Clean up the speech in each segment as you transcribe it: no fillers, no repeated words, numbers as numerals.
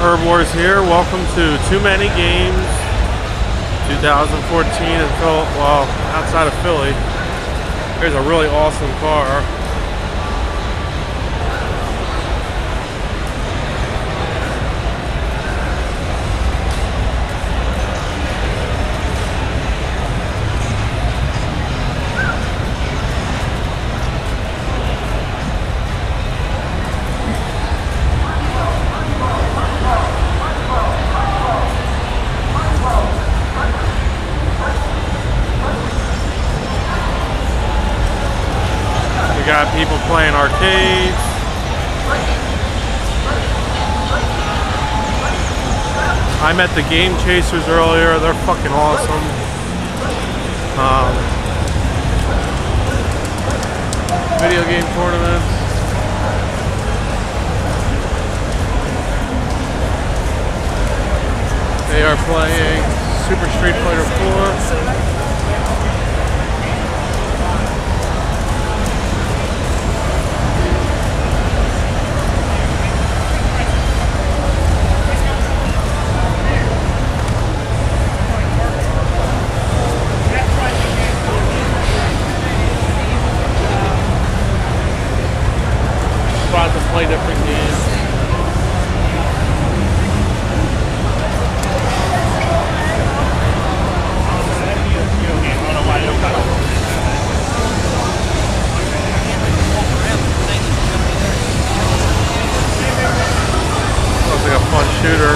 Herb Wars here. Welcome to Too Many Games 2014 in Philly, well, outside of Philly. Here's a really awesome car. We got people playing arcades. I met the Game Chasers earlier. They're fucking awesome. Video game tournaments. They are playing Super Street Fighter 4. To play different games. Looks like a fun shooter.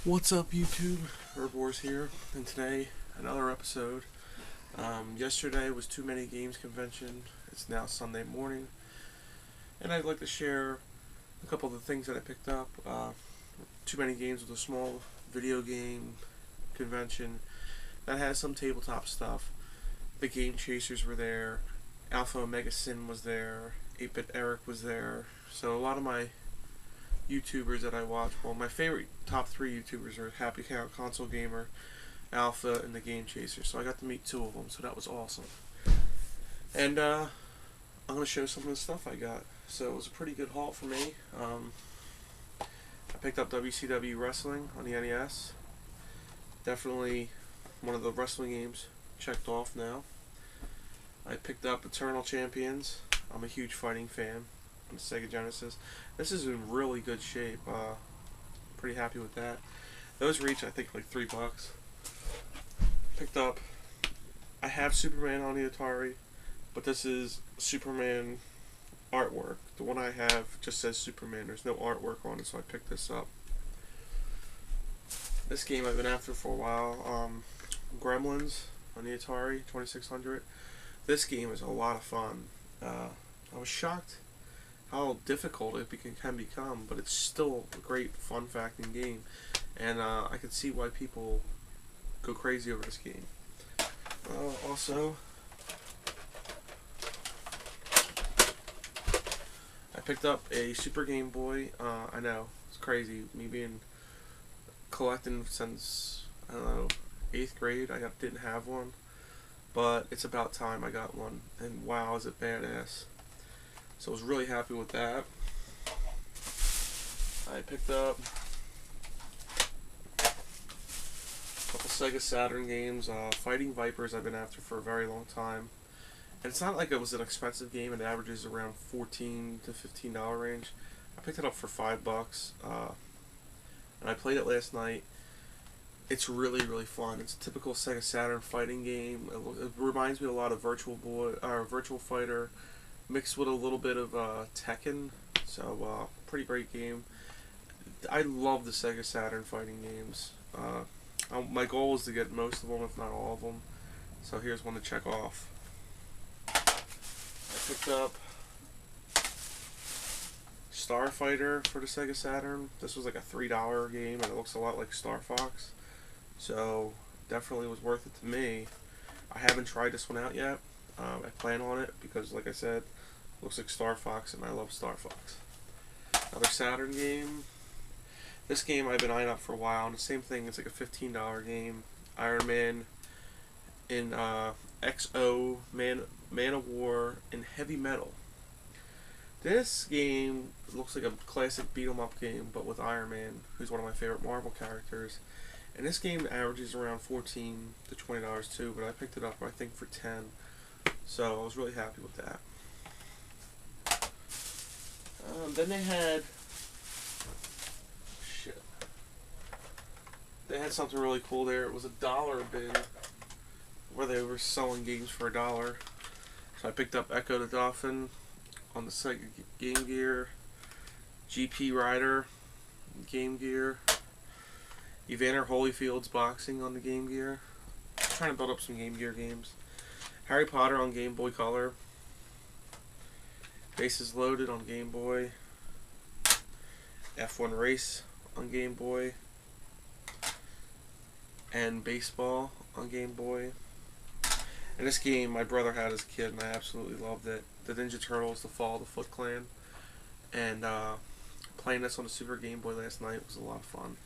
What's up, YouTube? Herb Wars here, and today another episode. Yesterday was Too Many Games convention. It's now Sunday morning, and I'd like to share a couple of the things that I picked up. Too Many Games was a small video game convention that has some tabletop stuff. The Game Chasers were there. Alpha Omega Sin was there. 8-Bit Eric was there. So a lot of my YouTubers that I watch, well, my favorite top 3 YouTubers are Happy Console Gamer, Alpha, and the Game Chaser. So I got to meet 2 of them, so that was awesome. And I'm going to show some of the stuff I got. So it was a pretty good haul for me. I picked up WCW Wrestling on the NES. Definitely one of the wrestling games checked off now. I picked up Eternal Champions. I'm a huge fighting fan. On the Sega Genesis. This is in really good shape. Pretty happy with that. Those reach, I think, like $3. Picked up. I have Superman on the Atari, but this is Superman artwork. The one I have just says Superman. There's no artwork on it, so I picked this up. This game I've been after for a while. Gremlins on the Atari 2600. This game is a lot of fun. I was shocked how difficult it can become, but it's still a great fun facting game, and I can see why people go crazy over this game. Also, I picked up a Super Game Boy. I know, it's crazy, me being collecting since, I don't know, 8th grade. I didn't have one, but it's about time I got one, and wow, is it badass. So I was really happy with that. I picked up a couple Sega Saturn games. Fighting Vipers I've been after for a very long time. And it's not like it was an expensive game. It averages around $14 to $15 range. I picked it up for $5. And I played it last night. It's really, really fun. It's a typical Sega Saturn fighting game. It reminds me a lot of Virtual Fighter, mixed with a little bit of Tekken. So, pretty great game. I love the Sega Saturn fighting games. My goal is to get most of them, if not all of them. So here's one to check off. I picked up Starfighter for the Sega Saturn. This was like a $3 game, and it looks a lot like Star Fox. So, definitely was worth it to me. I haven't tried this one out yet. I plan on it because, like I said, it looks like Star Fox, and I love Star Fox. Another Saturn game. This game I've been eyeing up for a while, and the same thing, it's like a $15 game. Iron Man in XO, Man of War, and Heavy Metal. This game looks like a classic beat-em-up game, but with Iron Man, who's one of my favorite Marvel characters. And this game averages around $14 to $20 too, but I picked it up, I think, for $10. So I was really happy with that. Then they had... Shit. They had something really cool there. It was a dollar bin where they were selling games for $1. So I picked up Echo the Dolphin on the Sega Game Gear, GP Rider Game Gear, Evander Holyfield's Boxing on the Game Gear. I'm trying to build up some Game Gear games. Harry Potter on Game Boy Color, Bases Loaded on Game Boy, F1 Race on Game Boy, and Baseball on Game Boy. And this game my brother had as a kid, and I absolutely loved it. The Ninja Turtles, The Fall of the Foot Clan. And playing this on the Super Game Boy last night was a lot of fun.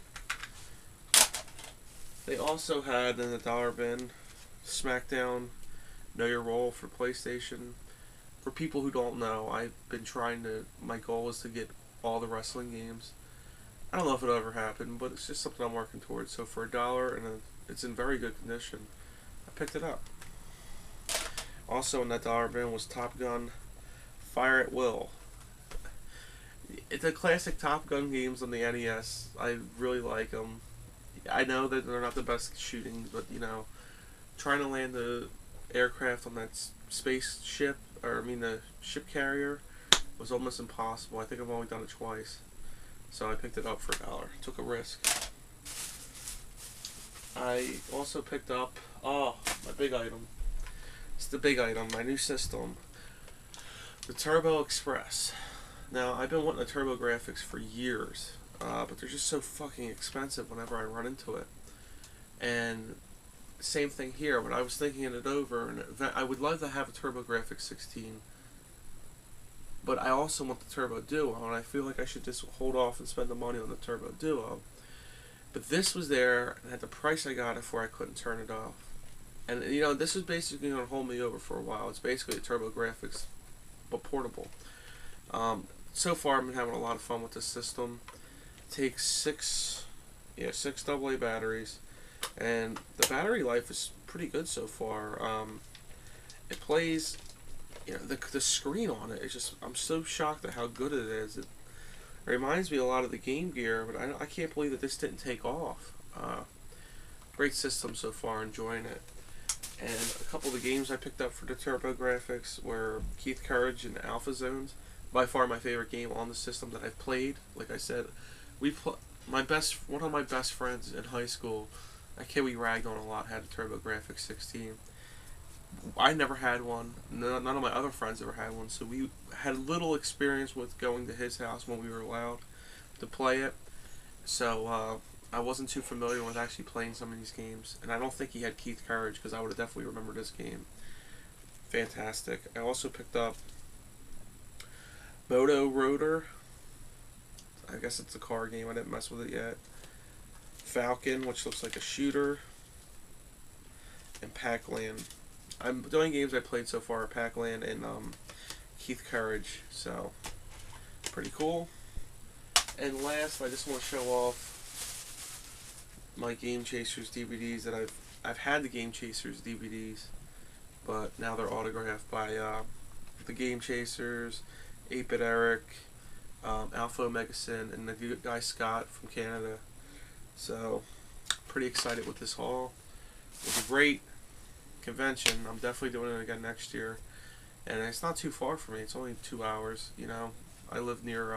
They also had in the dollar bin SmackDown Know Your Role for PlayStation. For people who don't know, I've been trying to, my goal is to get all the wrestling games. I don't know if it'll ever happen, but it's just something I'm working towards. So for $1, and it's in very good condition, I picked it up. Also in that dollar bin was Top Gun Fire at Will. It's a classic Top Gun games on the NES. I really like them. I know that they're not the best shooting, but you know, trying to land the aircraft on that spaceship, or I mean the ship carrier, was almost impossible. I think I've only done it twice. So I picked it up for $1. Took a risk. I also picked up, my big item. It's the big item, my new system. The Turbo Express. Now, I've been wanting a TurboGrafx for years, but they're just so fucking expensive whenever I run into it. And same thing here, but I was thinking it over, and I would love to have a TurboGrafx 16, but I also want the Turbo Duo, and I feel like I should just hold off and spend the money on the Turbo Duo. But this was there, and at the price I got it for, I couldn't turn it off. And, you know, this is basically going to hold me over for a while. It's basically a TurboGrafx, but portable. So far, I've been having a lot of fun with this system. It takes six AA batteries, and the battery life is pretty good so far. It plays, you know, the screen on it is just, I'm so shocked at how good it is. It reminds me a lot of the Game Gear, but I can't believe that this didn't take off. Great system so far, enjoying it. And a couple of the games I picked up for the TurboGrafx were Keith Courage and Alpha Zones. By far my favorite game on the system that I've played. Like I said, one of my best friends in high school, a kid we ragged on a lot, had a TurboGrafx 16. I never had one. None of my other friends ever had one, so we had little experience with going to his house when we were allowed to play it. So I wasn't too familiar with actually playing some of these games, and I don't think he had Keith Courage, because I would have definitely remembered this game. Fantastic. I also picked up Moto Rotor. I guess it's a car game. I didn't mess with it yet. Falcon, which looks like a shooter. And Pac-Land. The only games I played so far are Pac-Land and Keith Courage. So, pretty cool. And last, I just want to show off my Game Chasers DVDs that I've had the Game Chasers DVDs, but now they're autographed by the Game Chasers, 8-Bit Eric, Alpha Omega Sin, and the guy Scott from Canada. So, pretty excited with this haul. It was a great convention. I'm definitely doing it again next year, and it's not too far from me. It's only 2 hours. You know, I live near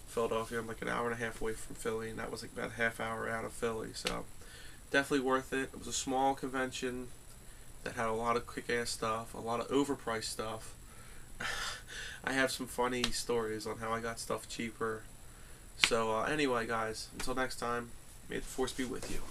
Philadelphia. I'm like an hour and a half away from Philly, and that was like about a half hour out of Philly. So, definitely worth it. It was a small convention that had a lot of kick-ass stuff, a lot of overpriced stuff, I have some funny stories on how I got stuff cheaper. So anyway, guys, until next time, may the force be with you.